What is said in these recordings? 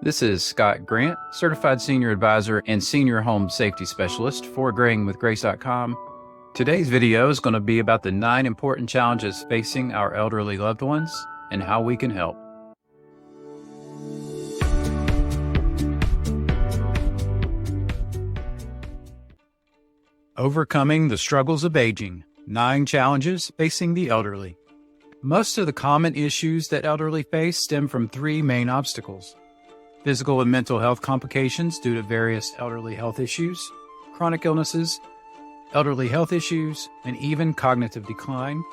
This is Scott Grant, Certified Senior Advisor and Senior Home Safety Specialist for grayingwithgrace.com. Today's video is going to be about the 9 important challenges facing our elderly loved ones and how we can help. Overcoming the struggles of aging, 9 challenges facing the elderly. Most of the common issues that elderly face stem from 3 main obstacles: physical and mental health complications due to various elderly health issues, chronic illnesses, elderly health issues, and even cognitive decline,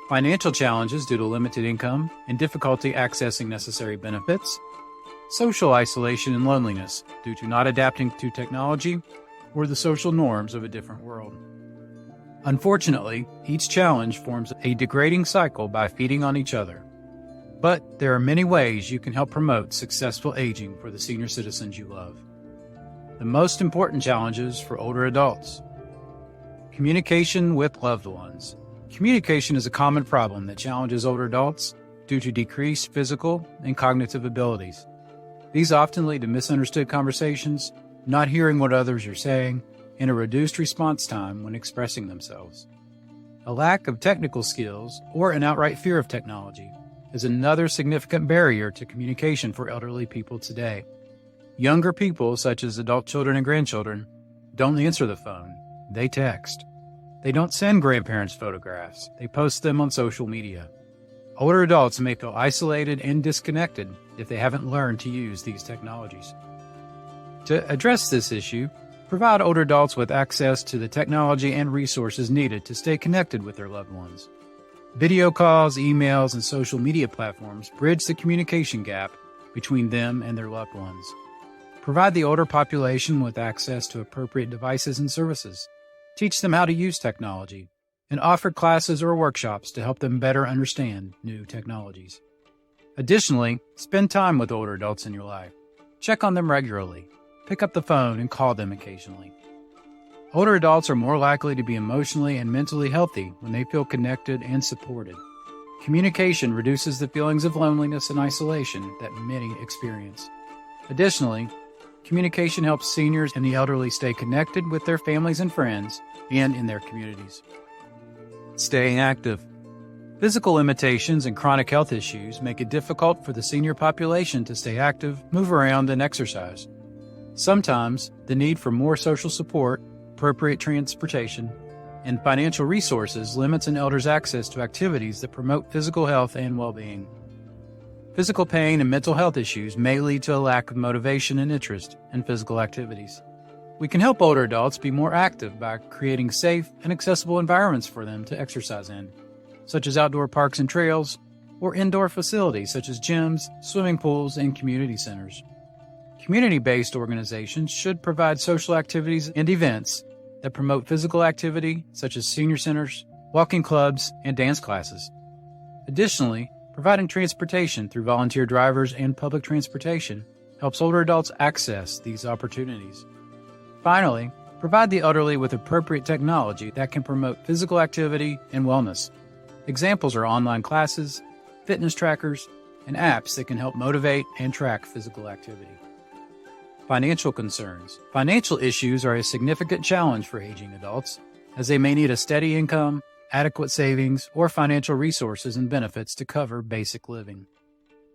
financial challenges due to limited income and difficulty accessing necessary benefits, social isolation and loneliness due to not adapting to technology or the social norms of a different world. Unfortunately, each challenge forms a degrading cycle by feeding on each other. But there are many ways you can help promote successful aging for the senior citizens you love. The most important challenges for older adults: communication with loved ones. Communication is a common problem that challenges older adults due to decreased physical and cognitive abilities. These often lead to misunderstood conversations, not hearing what others are saying, and a reduced response time when expressing themselves. A lack of technical skills or an outright fear of technology is another significant barrier to communication for elderly people today. Younger people, such as adult children and grandchildren, don't answer the phone. They text. They don't send grandparents photographs. They post them on social media. Older adults may feel isolated and disconnected if they haven't learned to use these technologies. To address this issue, provide older adults with access to the technology and resources needed to stay connected with their loved ones. Video calls, emails, and social media platforms bridge the communication gap between them and their loved ones. Provide the older population with access to appropriate devices and services. Teach them how to use technology, and offer classes or workshops to help them better understand new technologies. Additionally, spend time with older adults in your life. Check on them regularly. Pick up the phone and call them occasionally. Older adults are more likely to be emotionally and mentally healthy when they feel connected and supported. Communication reduces the feelings of loneliness and isolation that many experience. Additionally, communication helps seniors and the elderly stay connected with their families and friends and in their communities. Staying active. Physical limitations and chronic health issues make it difficult for the senior population to stay active, move around, and exercise. Sometimes, the need for more social support, appropriate transportation, and financial resources limits an elder's access to activities that promote physical health and well-being. Physical pain and mental health issues may lead to a lack of motivation and interest in physical activities. We can help older adults be more active by creating safe and accessible environments for them to exercise in, such as outdoor parks and trails, or indoor facilities such as gyms, swimming pools, and community centers. Community-based organizations should provide social activities and events that promote physical activity, such as senior centers, walking clubs, and dance classes. Additionally, providing transportation through volunteer drivers and public transportation helps older adults access these opportunities. Finally, provide the elderly with appropriate technology that can promote physical activity and wellness. Examples are online classes, fitness trackers, and apps that can help motivate and track physical activity. Financial concerns. Financial issues are a significant challenge for aging adults, as they may need a steady income, adequate savings, or financial resources and benefits to cover basic living.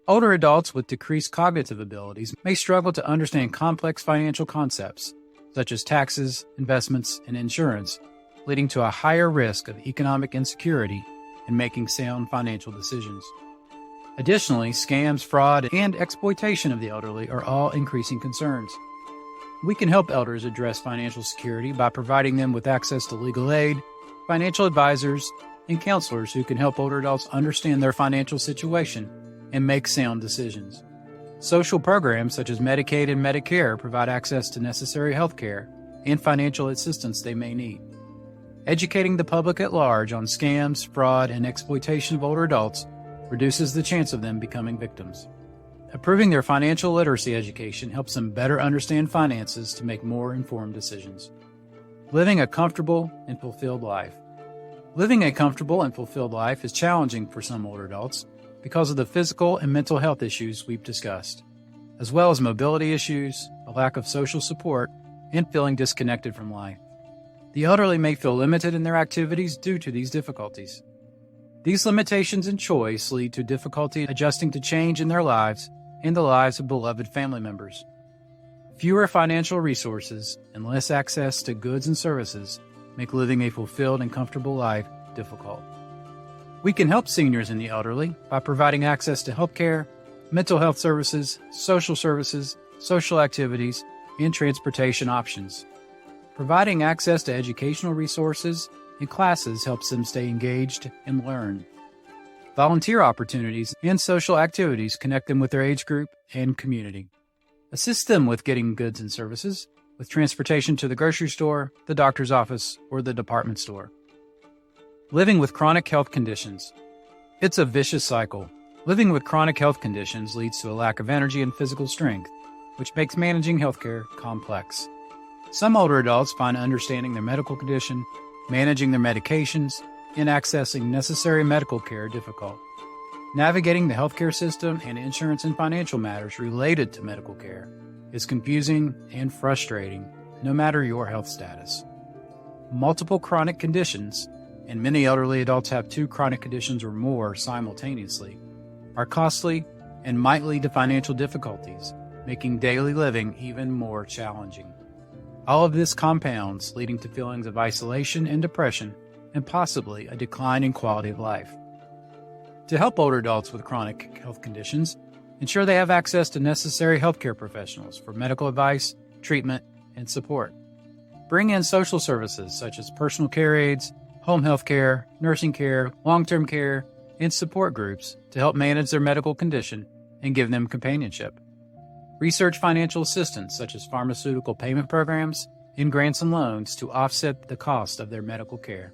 Older adults with decreased cognitive abilities may struggle to understand complex financial concepts, such as taxes, investments, and insurance, leading to a higher risk of economic insecurity in making sound financial decisions. Additionally, scams, fraud, and exploitation of the elderly are all increasing concerns. We can help elders address financial security by providing them with access to legal aid, financial advisors, and counselors who can help older adults understand their financial situation and make sound decisions. Social programs such as Medicaid and Medicare provide access to necessary health care and financial assistance they may need. Educating the public at large on scams, fraud, and exploitation of older adults reduces the chance of them becoming victims. Improving their financial literacy education helps them better understand finances to make more informed decisions. Living a comfortable and fulfilled life. Living a comfortable and fulfilled life is challenging for some older adults because of the physical and mental health issues we've discussed. as well as mobility issues, a lack of social support, and feeling disconnected from life. The elderly may feel limited in their activities due to these difficulties. These limitations in choice lead to difficulty adjusting to change in their lives and the lives of beloved family members. Fewer financial resources and less access to goods and services make living a fulfilled and comfortable life difficult. We can help seniors and the elderly by providing access to healthcare, mental health services, social activities, and transportation options. Providing access to educational resources and classes helps them stay engaged and learn. Volunteer opportunities and social activities connect them with their age group and community. Assist them with getting goods and services, with transportation to the grocery store, the doctor's office, or the department store. Living with chronic health conditions. It's a vicious cycle. Living with chronic health conditions leads to a lack of energy and physical strength, which makes managing healthcare complex. Some older adults find understanding their medical condition, managing their medications, and accessing necessary medical care difficult. Navigating the healthcare system and insurance and financial matters related to medical care is confusing and frustrating, no matter your health status. Multiple chronic conditions, and many elderly adults have 2 chronic conditions or more simultaneously, are costly and might lead to financial difficulties, making daily living even more challenging. All of this compounds, leading to feelings of isolation and depression, and possibly a decline in quality of life. To help older adults with chronic health conditions, ensure they have access to necessary healthcare professionals for medical advice, treatment, and support. Bring in social services such as personal care aides, home health care, nursing care, long-term care, and support groups to help manage their medical condition and give them companionship. Research financial assistance such as pharmaceutical payment programs and grants and loans to offset the cost of their medical care.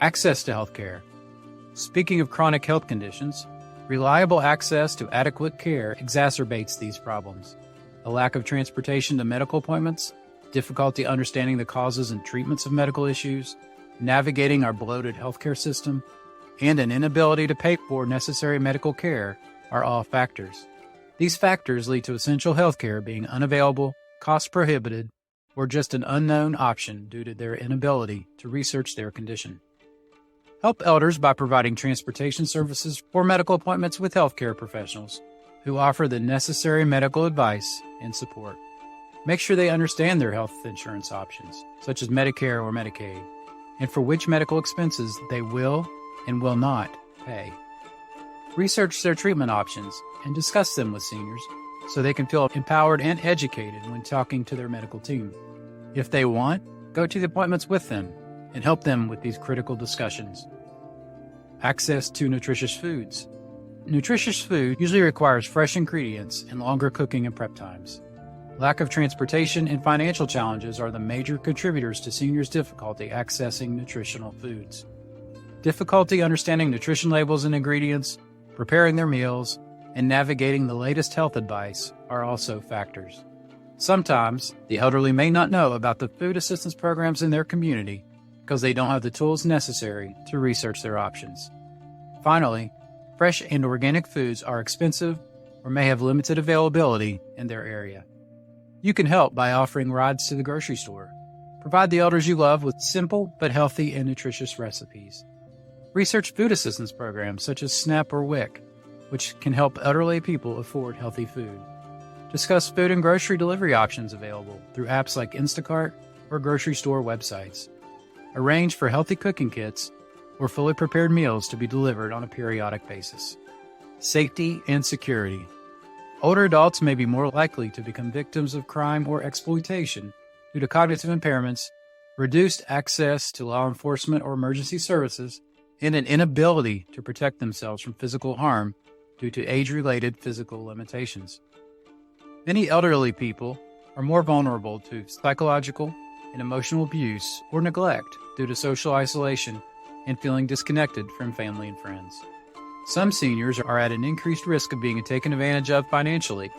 Access to health care. Speaking of chronic health conditions, reliable access to adequate care exacerbates these problems. A lack of transportation to medical appointments, difficulty understanding the causes and treatments of medical issues, navigating our bloated healthcare system, and an inability to pay for necessary medical care are all factors. These factors lead to essential healthcare being unavailable, cost-prohibited, or just an unknown option due to their inability to research their condition. Help elders by providing transportation services for medical appointments with healthcare professionals who offer the necessary medical advice and support. Make sure they understand their health insurance options, such as Medicare or Medicaid, and for which medical expenses they will and will not pay. Research their treatment options and discuss them with seniors so they can feel empowered and educated when talking to their medical team. If they want, go to the appointments with them and help them with these critical discussions. Access to nutritious foods. Nutritious food usually requires fresh ingredients and longer cooking and prep times. Lack of transportation and financial challenges are the major contributors to seniors' difficulty accessing nutritional foods. Difficulty understanding nutrition labels and ingredients, preparing their meals, and navigating the latest health advice are also factors. Sometimes, the elderly may not know about the food assistance programs in their community because they don't have the tools necessary to research their options. Finally, fresh and organic foods are expensive or may have limited availability in their area. You can help by offering rides to the grocery store. Provide the elders you love with simple but healthy and nutritious recipes. Research food assistance programs such as SNAP or WIC, which can help elderly people afford healthy food. Discuss food and grocery delivery options available through apps like Instacart or grocery store websites. Arrange for healthy cooking kits or fully prepared meals to be delivered on a periodic basis. Safety and security. Older adults may be more likely to become victims of crime or exploitation due to cognitive impairments, reduced access to law enforcement or emergency services, and an inability to protect themselves from physical harm due to age-related physical limitations. Many elderly people are more vulnerable to psychological and emotional abuse or neglect due to social isolation and feeling disconnected from family and friends. Some seniors are at an increased risk of being taken advantage of financially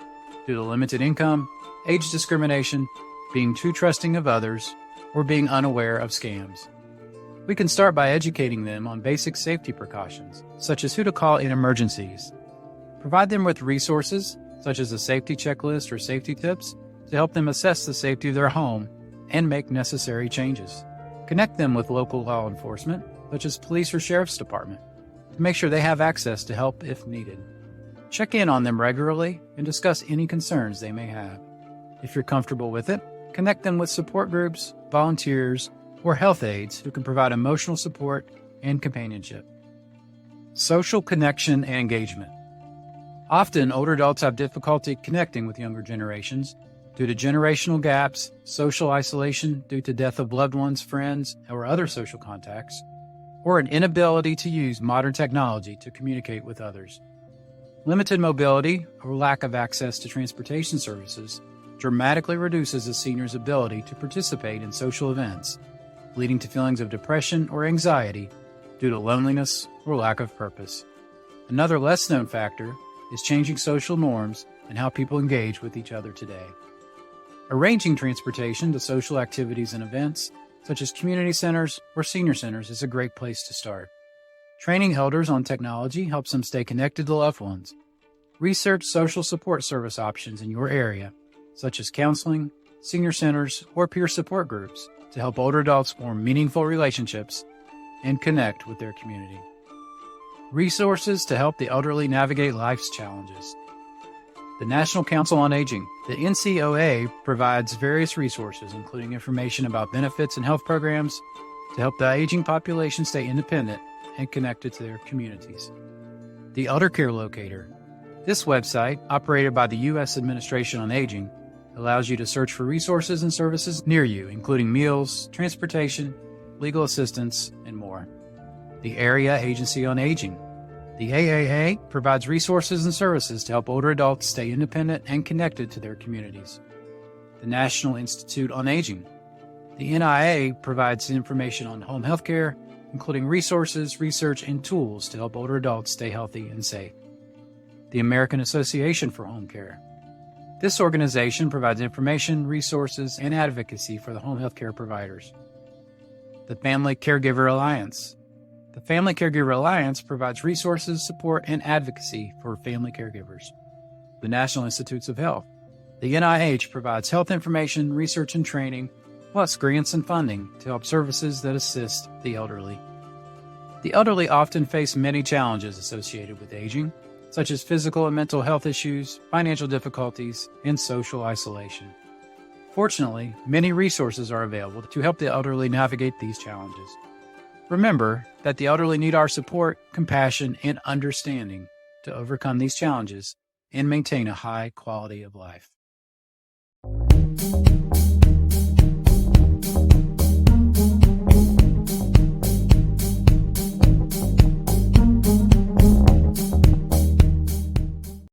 due to limited income, age discrimination, being too trusting of others, or being unaware of scams. We can start by educating them on basic safety precautions, such as who to call in emergencies. Provide them with resources, such as a safety checklist or safety tips, to help them assess the safety of their home and make necessary changes. Connect them with local law enforcement, such as police or sheriff's department, to make sure they have access to help if needed. Check in on them regularly and discuss any concerns they may have. If you're comfortable with it, connect them with support groups, volunteers, or health aides who can provide emotional support and companionship. Social connection and engagement. Often, older adults have difficulty connecting with younger generations due to generational gaps, social isolation due to death of loved ones, friends, or other social contacts, or an inability to use modern technology to communicate with others. Limited mobility or lack of access to transportation services dramatically reduces a senior's ability to participate in social events, leading to feelings of depression or anxiety due to loneliness or lack of purpose. Another less-known factor is changing social norms and how people engage with each other today. Arranging transportation to social activities and events, such as community centers or senior centers, is a great place to start. Training elders on technology helps them stay connected to loved ones. Research social support service options in your area, such as counseling, senior centers, or peer support groups, to help older adults form meaningful relationships and connect with their community. Resources to help the elderly navigate life's challenges. The National Council on Aging, the NCOA, provides various resources, including information about benefits and health programs to help the aging population stay independent and connected to their communities. The Elder Care Locator. This website, operated by the U.S. Administration on Aging, allows you to search for resources and services near you, including meals, transportation, legal assistance, and more. The Area Agency on Aging. The AAA provides resources and services to help older adults stay independent and connected to their communities. The National Institute on Aging. The NIA provides information on home health care, including resources, research, and tools to help older adults stay healthy and safe. The American Association for Home Care. This organization provides information, resources, and advocacy for the home health care providers. The Family Caregiver Alliance. The Family Caregiver Alliance provides resources, support, and advocacy for family caregivers. The National Institutes of Health. The NIH provides health information, research, and training, plus grants and funding to help services that assist the elderly. The elderly often face many challenges associated with aging, such as physical and mental health issues, financial difficulties, and social isolation. Fortunately, many resources are available to help the elderly navigate these challenges. Remember that the elderly need our support, compassion, and understanding to overcome these challenges and maintain a high quality of life.